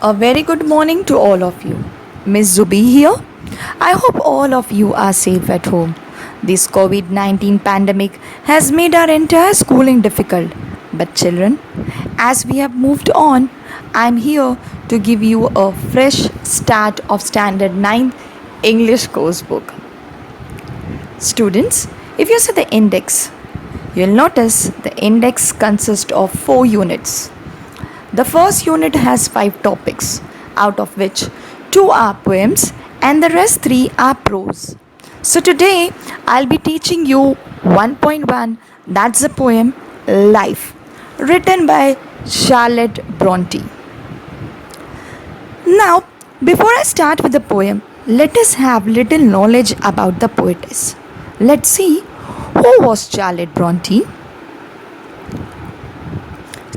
A very good morning to all of you. Miss Zubi here. I hope all of you are safe at home. This COVID 19 pandemic has made our entire schooling difficult. But, children, as we have moved on, I'm here to give you a fresh start of Standard 9 English course book. Students, if you see the index, you'll notice the index consists of 4 units. The first unit has 5 topics, out of which 2 are poems and the rest 3 are prose. So today I'll be teaching you 1.1, that's the poem Life, written by Charlotte Bronte. Now, before I start with the poem, let us have little knowledge about the poetess. Let's see who was Charlotte Bronte.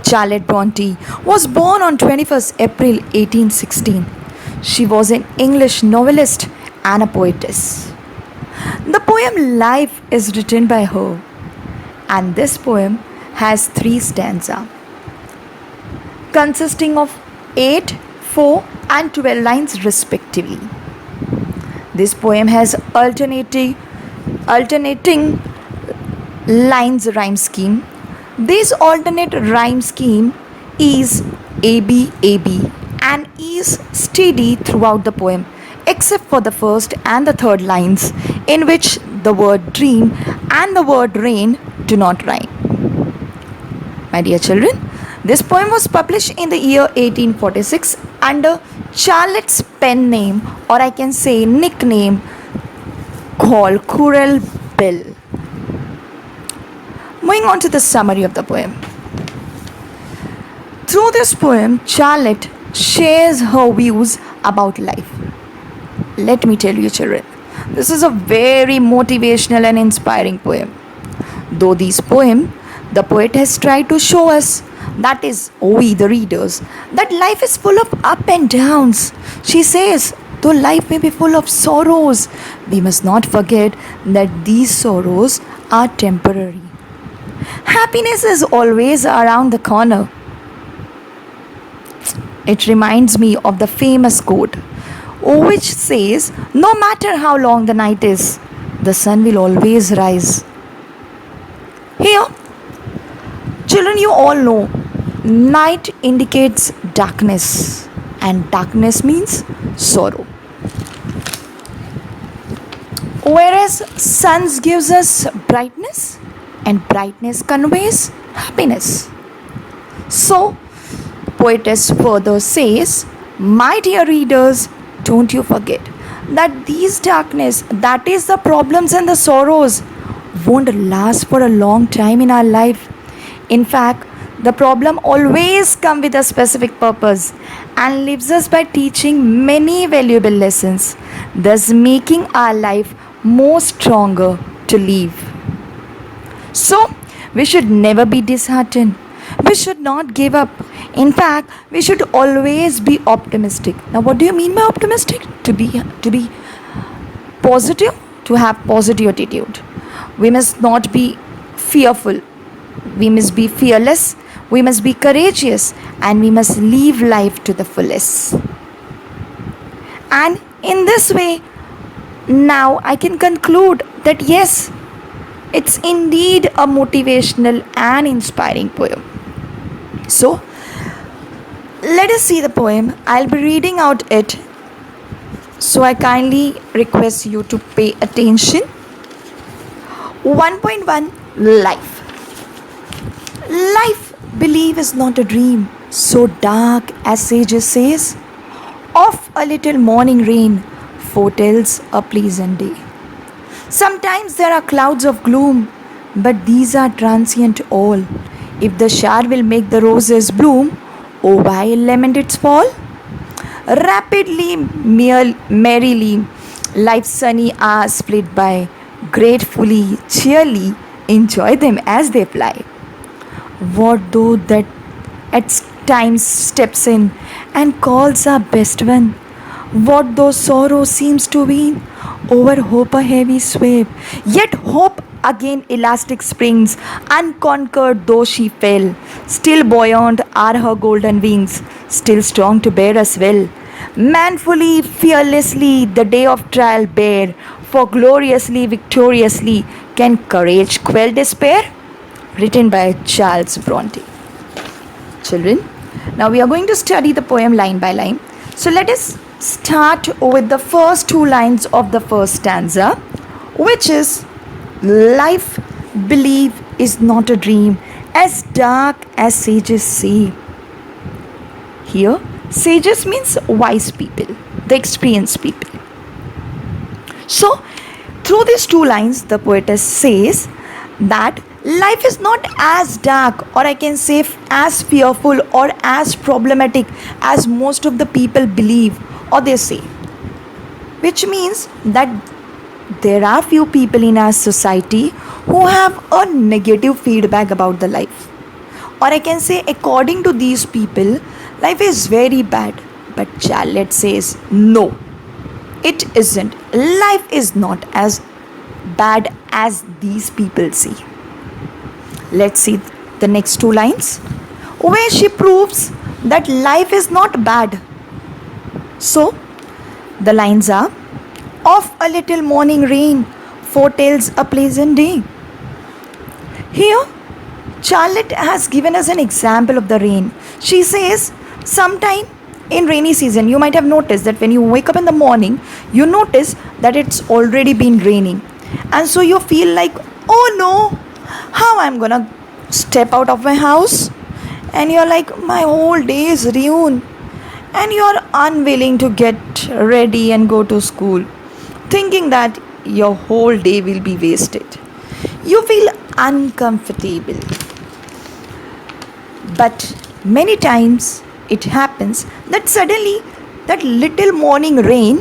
Charlotte Bronte was born on 21st April 1816. She was an English novelist and a poetess. The poem Life is written by her, and this poem has 3 stanzas consisting of 8, 4 and 12 lines respectively. This poem has alternating lines rhyme scheme. This alternate rhyme scheme is AB AB and is steady throughout the poem except for the first and the third lines in which the word dream and the word rain do not rhyme. My dear children, this poem was published in the year 1846 under Charlotte's pen name, or I can say nickname, called Currer Bell. Moving on to the summary of the poem. Through this poem, Charlotte shares her views about life. Let me tell you, children, this is a very motivational and inspiring poem. Though this poem, the poet has tried to show us, that is, we the readers, that life is full of up and downs. She says, though life may be full of sorrows, we must not forget that these sorrows are temporary. Happiness is always around the corner. It reminds me of the famous quote, which says, no matter how long the night is, the sun will always rise. Here, children, you all know, night indicates darkness, and darkness means sorrow. Whereas sun gives us brightness, and brightness conveys happiness. So, poetess further says, my dear readers, don't you forget that these darkness, that is the problems and the sorrows, won't last for a long time in our life. In fact, the problem always comes with a specific purpose and leaves us by teaching many valuable lessons, thus making our life more stronger to live. So, we should never be disheartened. We should not give up. In fact, we should always be optimistic. Now, what do you mean by optimistic? To be positive, to have positive attitude. We must not be fearful. We must be fearless. We must be courageous, and we must live life to the fullest. And in this way, now I can conclude that yes, it's indeed a motivational and inspiring poem. So, let us see the poem. I'll be reading out it. So, I kindly request you to pay attention. 1.1 Life. Life, believe, is not a dream so dark as sages says. Of a little morning rain foretells a pleasant day. Sometimes there are clouds of gloom, but these are transient all. If the shower will make the roses bloom, oh why lament its fall? Rapidly, merrily, life's sunny hours flit by. Gratefully, cheerily, enjoy them as they fly. What though that at times steps in and calls our best one? What though sorrow seems to wean over hope a heavy sway? Yet hope again elastic springs, unconquered though she fell. Still buoyant are her golden wings, still strong to bear us well. Manfully, fearlessly, the day of trial bear, for gloriously, victoriously, can courage quell despair? Written by Charles Bronte. Children, now we are going to study the poem line by line. So let us start with the first two lines of the first stanza, which is life, believe, is not a dream, as dark as sages say. Here, sages means wise people, the experienced people. So, through these two lines, the poetess says that life is not as dark, or I can say as fearful or as problematic as most of the people believe or they say. Which means that there are few people in our society who have a negative feedback about the life. Or I can say, according to these people, life is very bad. But Charlotte says, no, it isn't. Life is not as bad as these people say. Let's see the next two lines, where she proves that life is not bad. So, the lines are, of a little morning rain foretells a pleasant day. Here, Charlotte has given us an example of the rain. She says, sometime in rainy season, you might have noticed that when you wake up in the morning, you notice that it's already been raining. And so you feel like, oh no, how I'm gonna step out of my house? And you're like, my whole day is ruined. And you're unwilling to get ready and go to school, thinking that your whole day will be wasted. You feel uncomfortable. But many times it happens that suddenly that little morning rain,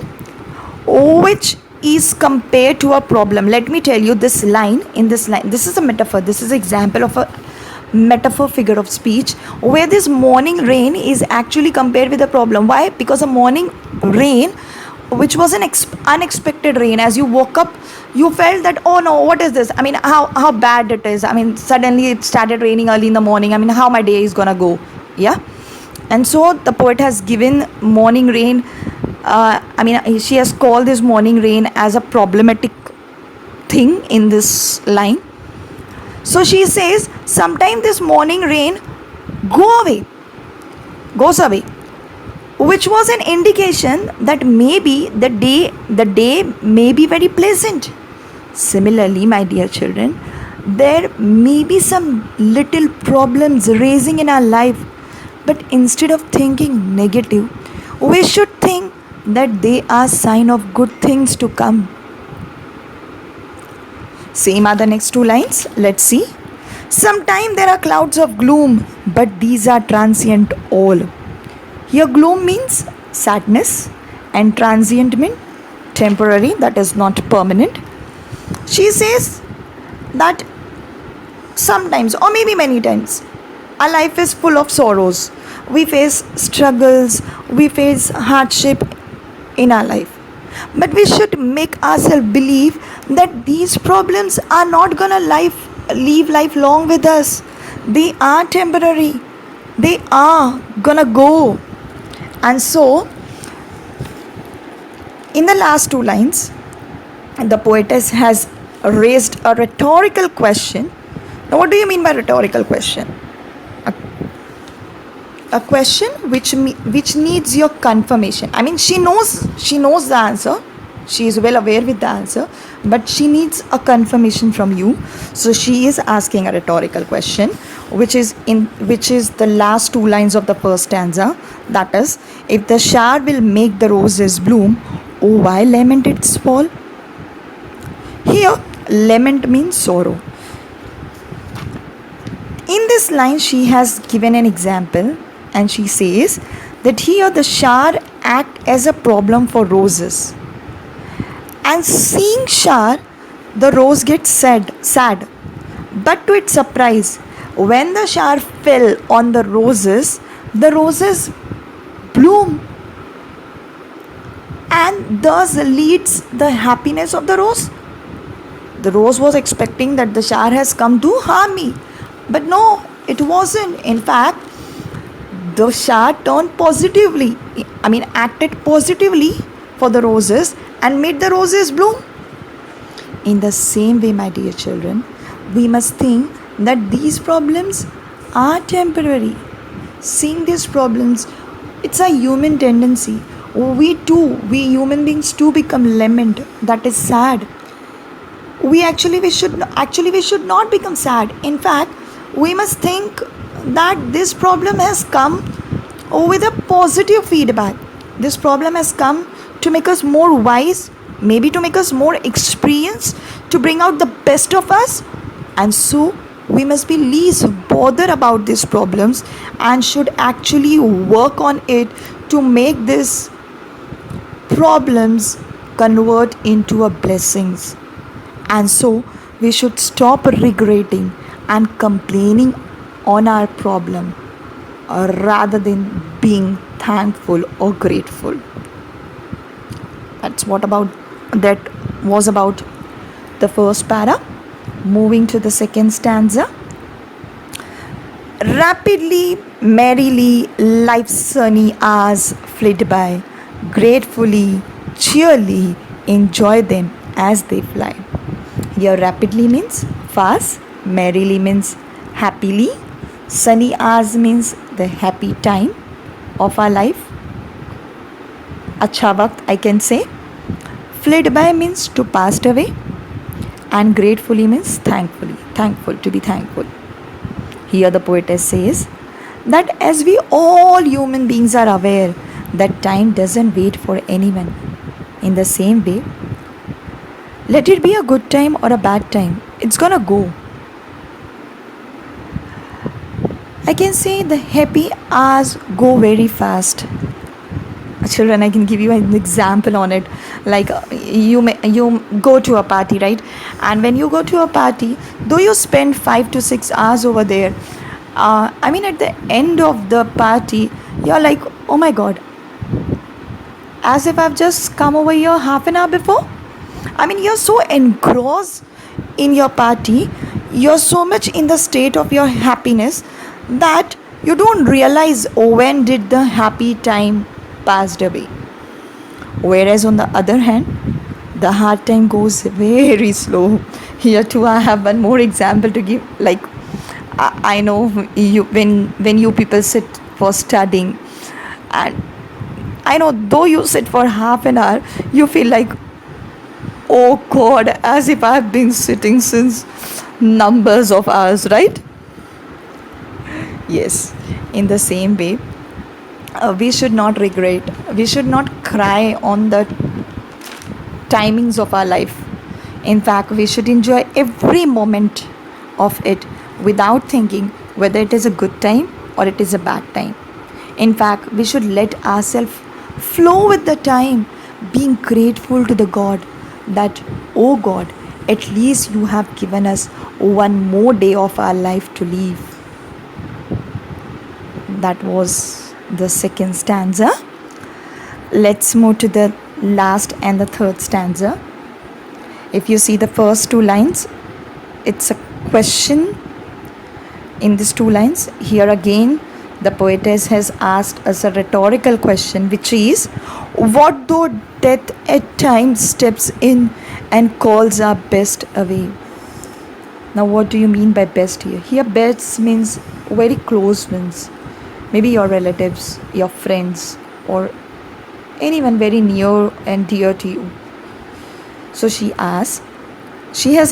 which is compared to a problem. Let me tell you this line, this is a metaphor, this is an example of a metaphor figure of speech, where this morning rain is actually compared with a problem. Why? Because a morning rain, which was an unexpected rain, as you woke up, you felt that, oh no, what is this? I mean, how bad it is. I mean, suddenly it started raining early in the morning. I mean, how my day is gonna go. Yeah. And so the poet has given morning rain, she has called this morning rain as a problematic thing in this line. So she says, sometime this morning rain goes away, which was an indication that maybe the day may be very pleasant. Similarly, my dear children, there may be some little problems raising in our life, but instead of thinking negative, we should think that they are sign of good things to come. Same are the next two lines. Let's see. Sometime there are clouds of gloom, but these are transient all. Here gloom means sadness and transient means temporary, that is not permanent. She says that sometimes, or maybe many times, our life is full of sorrows. We face struggles, we face hardship in our life. But we should make ourselves believe that these problems are not gonna leave lifelong with us. They are temporary. They are gonna go. And so, in the last two lines, the poetess has raised a rhetorical question. Now, what do you mean by rhetorical question? A question which needs your confirmation. I mean, she knows the answer. She is well aware with the answer, but she needs a confirmation from you. So she is asking a rhetorical question, which is the last two lines of the first stanza. That is, if the shower will make the roses bloom, oh, why lament its fall? Here, lament means sorrow. In this line, she has given an example, and she says that here the shower act as a problem for roses. And seeing shower, the rose gets sad. But to its surprise, when the shower fell on the roses bloom, and thus leads the happiness of the rose. The rose was expecting that the shower has come to harm me. But no, it wasn't. In fact, the shower turned positively, acted positively for the roses and made the roses bloom. In the same way, my dear children, we must think that these problems are temporary. Seeing these problems, it's a human tendency. We human beings too become lament. That is sad. We should not become sad. In fact, we must think that this problem has come with a positive feedback. This problem has come to make us more wise, maybe to make us more experienced, to bring out the best of us. And so we must be least bothered about these problems and should actually work on it to make these problems convert into a blessings. And so we should stop regretting and complaining on our problem rather than being thankful or grateful. That was about the first para. Moving to the second stanza. Rapidly, merrily, life's sunny hours flit by. Gratefully, cheerily, enjoy them as they fly. Here, rapidly means fast, merrily means happily, sunny hours means the happy time of our life. Acha waqt, I can say. Flit by means to passed away, and gratefully means thankful, to be thankful. Here the poetess says that as we all human beings are aware that time doesn't wait for anyone, in the same way, let it be a good time or a bad time, it's gonna go. I can say the happy hours go very fast. Children, I can give you an example on it. Like you go to a party, right? And when you go to a party, though you spend 5 to 6 hours over there, at the end of the party, you're like, oh my god, as if I've just come over here half an hour before. You're so engrossed in your party, you're so much in the state of your happiness that you don't realize when did the happy time passed away. Whereas on the other hand, the hard time goes very slow. Here too I have one more example to give. Like I know you, when you people sit for studying, and I know though you sit for half an hour, you feel like, oh god, as if I've been sitting since numbers of hours, right? Yes, in the same way, we should not regret, we should not cry on the timings of our life. In fact, we should enjoy every moment of it without thinking whether it is a good time or it is a bad time. In fact, we should let ourselves flow with the time, being grateful to the God that, oh God, at least you have given us one more day of our life to live. That was the second stanza. Let's move to the last and the third stanza. If you see the first two lines, it's a question in these two lines. Here again, the poetess has asked us a rhetorical question, which is, what though death at times steps in and calls our best away? Now, what do you mean by best here? Here, best means very close ones. Maybe your relatives, your friends, or anyone very near and dear to you. So she has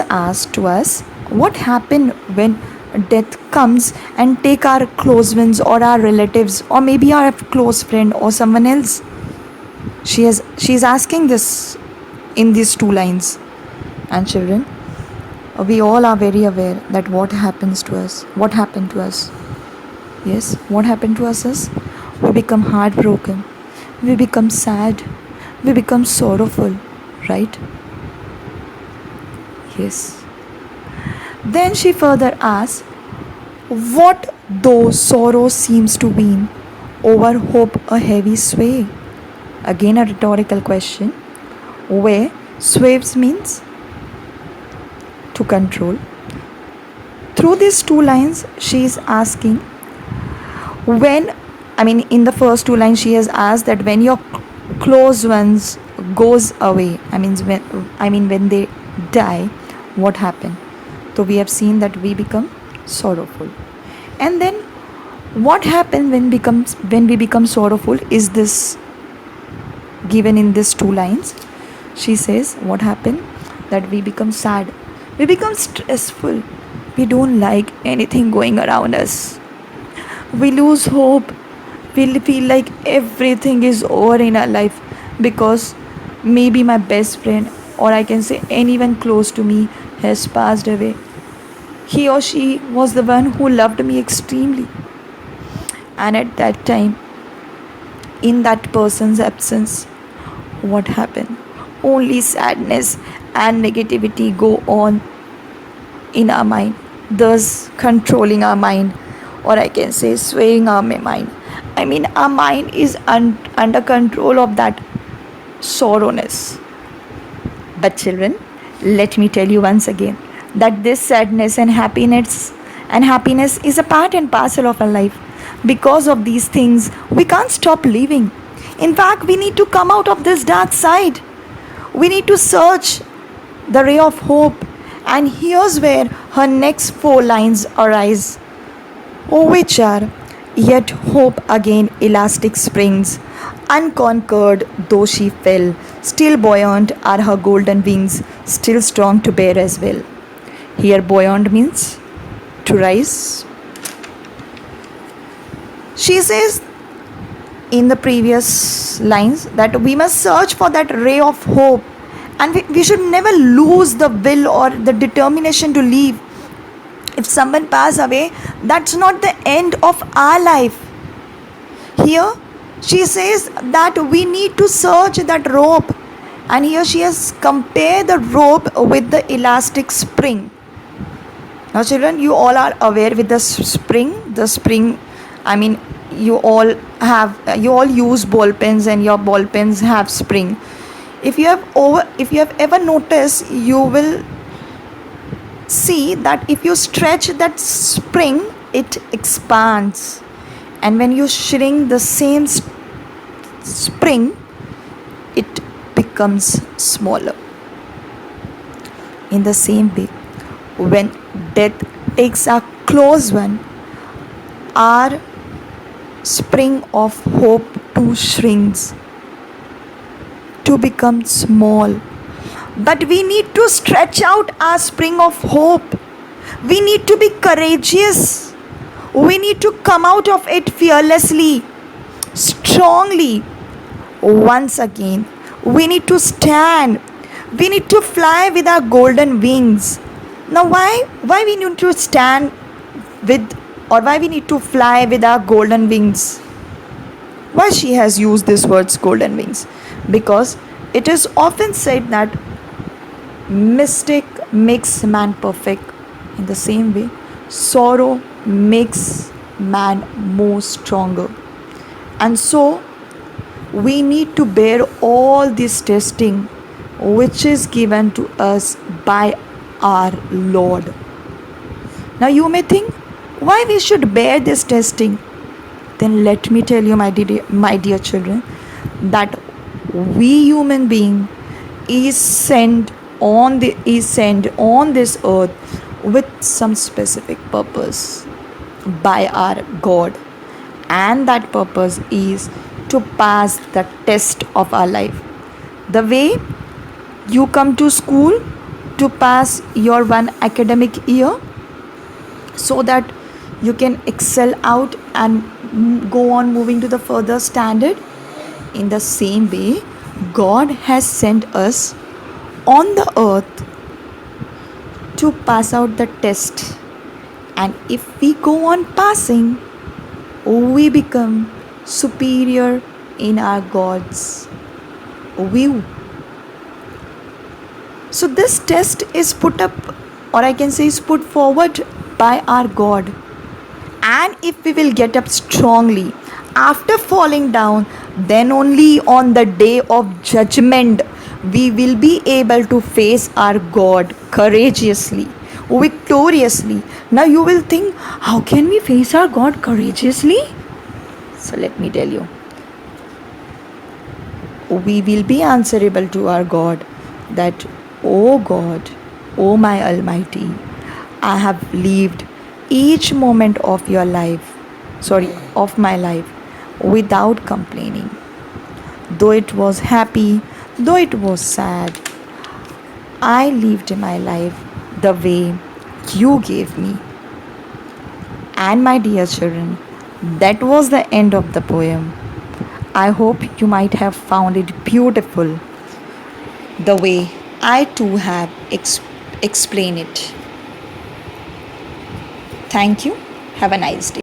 asked to us, what happened when death comes and take our close ones or our relatives or maybe our close friend or someone else? She's asking this in these two lines. And children, we all are very aware that what happened to us. Yes, what happened to us is we become heartbroken, we become sad, we become sorrowful, right? Yes. Then she further asks, what though sorrow seems to wean, over hope a heavy sway? Again a rhetorical question, where sways means to control. Through these two lines, she is asking when, I mean, in the first two lines, she has asked that when your close ones goes away, when they die, what happened? So we have seen that we become sorrowful. And then what happened when we become sorrowful is this given in these two lines. She says what happened, that we become sad, we become stressful, we don't like anything going around us, we lose hope, we feel like everything is over in our life because maybe my best friend, or I can say anyone close to me, has passed away. He or she was the one who loved me extremely, and at that time, in that person's absence, what happened? Only sadness and negativity go on in our mind, thus controlling our mind, or I can say swaying our mind. I mean, our mind is under control of that sorrowness. But children, let me tell you once again that this sadness and happiness is a part and parcel of our life. Because of these things, we can't stop living. In fact, we need to come out of this dark side. We need to search the ray of hope. And here's where her next four lines arise, which are, yet hope again elastic springs, unconquered though she fell, still buoyant are her golden wings, still strong to bear as well. Here buoyant means to rise. She says in the previous lines that we must search for that ray of hope, and we should never lose the will or the determination to live. If someone passes away, that's not the end of our life. Here she says that we need to search that rope, and here she has compared the rope with the elastic spring. Now children, you all are aware with the spring, I mean, you all use ball pens, and your ball pens have spring. If you have ever noticed, you will see that if you stretch that spring, it expands, and when you shrink the same spring, it becomes smaller. In the same way, when death takes our close one, our spring of hope too shrinks to become small. But we need to stretch out our spring of hope. We need to be courageous. We need to come out of it fearlessly, strongly. Once again, we need to stand. We need to fly with our golden wings. Now why we need to stand with, or why we need to fly with our golden wings? Why she has used this words golden wings? Because it is often said that mistake makes man perfect. In the same way, sorrow makes man more stronger. And so we need to bear all this testing which is given to us by our Lord. Now you may think, why we should bear this testing? Then let me tell you, my dear children, that we human being is sent on this earth with some specific purpose by our God, and that purpose is to pass the test of our life. The way you come to school to pass your one academic year, so that you can excel out and go on moving to the further standard. In the same way, God has sent us on the earth to pass out the test, and if we go on passing, we become superior in our God's view. So this test is put up, or I can say is put forward by our God. And if we will get up strongly after falling down, then only on the day of judgment we will be able to face our God courageously, victoriously. Now you will think, how can we face our God courageously? So let me tell you. We will be answerable to our God that, oh God, oh my Almighty, I have lived each moment of your life, of my life, without complaining. Though it was happy, though it was sad, I lived my life the way you gave me. And my dear children, that was the end of the poem. I hope you might have found it beautiful the way I too have explained it. Thank you. Have a nice day.